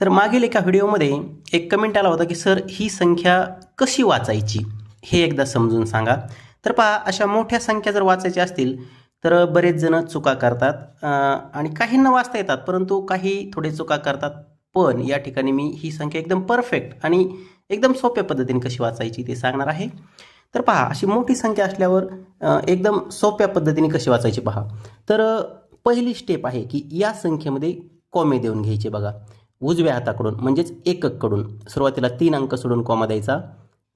तर मागील एका व्हिडिओमध्ये एक कमेंट आला होता की सर ही संख्या कशी वाचायची हे एकदा समजून सांगा. तर पहा, अशा मोठ्या संख्या जर वाचायच्या असतील तर बरेच जण चुका करतात आणि काहींना वाचता येतात, परंतु काही थोडे चुका करतात. पण या ठिकाणी मी ही संख्या एकदम परफेक्ट आणि एकदम सोप्या पद्धतीने कशी वाचायची ते सांगणार आहे. तर पहा, अशी मोठी संख्या असल्यावर एकदम सोप्या पद्धतीने कशी वाचायची पहा. तर पहिली स्टेप आहे की या संख्येमध्ये कॉमे देऊन घ्यायचे. बघा, उजव्या हाताकडून म्हणजेच एकककडून सुरुवातीला 3 अंक सोडून कॉमा द्यायचा,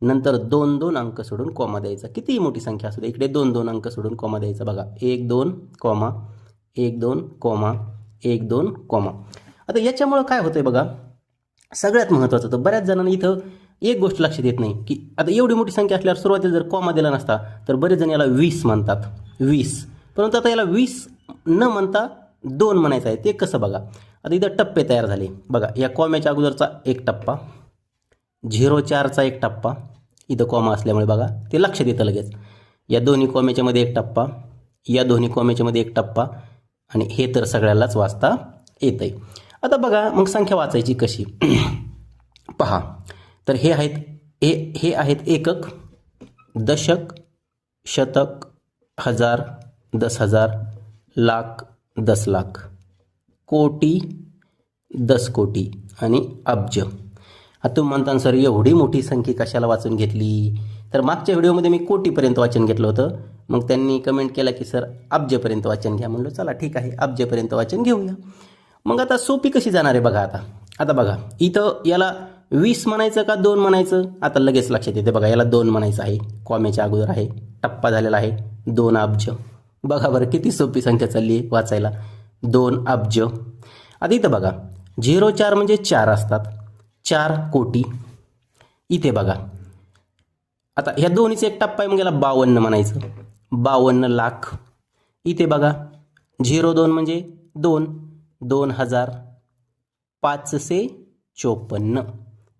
नंतर 2-2 अंक सोडून कॉमा द्यायचा. कितीही मोठी संख्या असू दे, इकडे 2-2 अंक सोडून कॉमा द्यायचा. बघा, 1-2 कॉमा 1-2 कॉमा 1-2 कॉमा. आता याच्यामुळं काय होतंय बघा, सगळ्यात महत्त्वाचं तर बऱ्याच जणांना इथं एक गोष्ट लक्षात येत नाही की आता एवढी मोठी संख्या असल्यावर सुरुवातीला जर कॉमा दिला नसता तर बरेच जण याला 20 म्हणतात, 20. परंतु आता याला 20 न म्हणता 2 म्हणायचं आहे. ते कसं बघा, आता इथं टप्पे तयार झाले. बघा, या कॉम्याच्या अगोदरचा एक टप्पा, 0-4चा एक टप्पा, इथं कॉमा असल्यामुळे बघा ते लक्षात येतं लगेच. या दोन्ही कॉम्याच्या मध्ये एक टप्पा, या दोन्ही कॉम्याच्या मध्ये एक टप्पा, आणि हे तर सगळ्यालाच वाचता येतंय. आता बघा मग संख्या वाचायची कशी पहा. तर हे आहेत एकक, दशक, शतक, हजार, 10,000, लाख, 10 लाख, कोटी, 10 कोटी आणि अब्ज. आता तुम्ही म्हणता सर एवढी मोठी संख्या कशाला वाचून घेतली? तर मागच्या व्हिडिओमध्ये मी कोटीपर्यंत वाचन घेतलं होतं. मग त्यांनी कमेंट केला की सर अब्जपर्यंत वाचन घ्या. म्हणलं चला ठीक आहे, अब्जपर्यंत वाचन घेऊया. मग आता सोपी कशी जाणार आहे बघा. आता बघा, इथं याला 20 म्हणायचं का 2 म्हणायचं? आता लगेच लक्षात येते. बघा, याला 2 म्हणायचं आहे, कॉमेच्या अगोदर आहे, टप्पा झालेला आहे, 2 अब्ज. बघा बरं किती सोपी संख्या चालली आहे वाचायला, 2 अब्ज. आता इथं बघा, 0-4 म्हणजे 4 असतात, 4 कोटी. इथे बघा, आता ह्या दोन्हीचा एक टप्पा आहे, मग याला 52 म्हणायचं, 52 लाख. इथे बघा, 0-2 म्हणजे 2, 2,000, 554.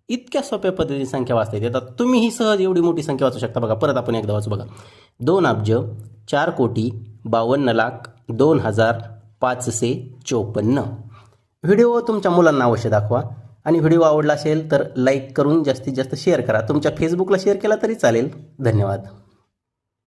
इतक्या सोप्या पद्धतीने संख्या वाचता येते. आता तुम्ही ही सहज एवढी मोठी संख्या वाचू शकता. बघा, परत आपण एकदा वाचू. बघा, 2 अब्ज, 4 कोटी, 52 लाख, 2,000, 554. व्हिडिओ तुमच्या मुलांना अवश्य दाखवा आणि व्हिडिओ आवडला असेल तर लाईक करून जास्तीत जास्त शेअर करा. तुमच्या फेसबुकला शेअर केला तरी चालेल. धन्यवाद.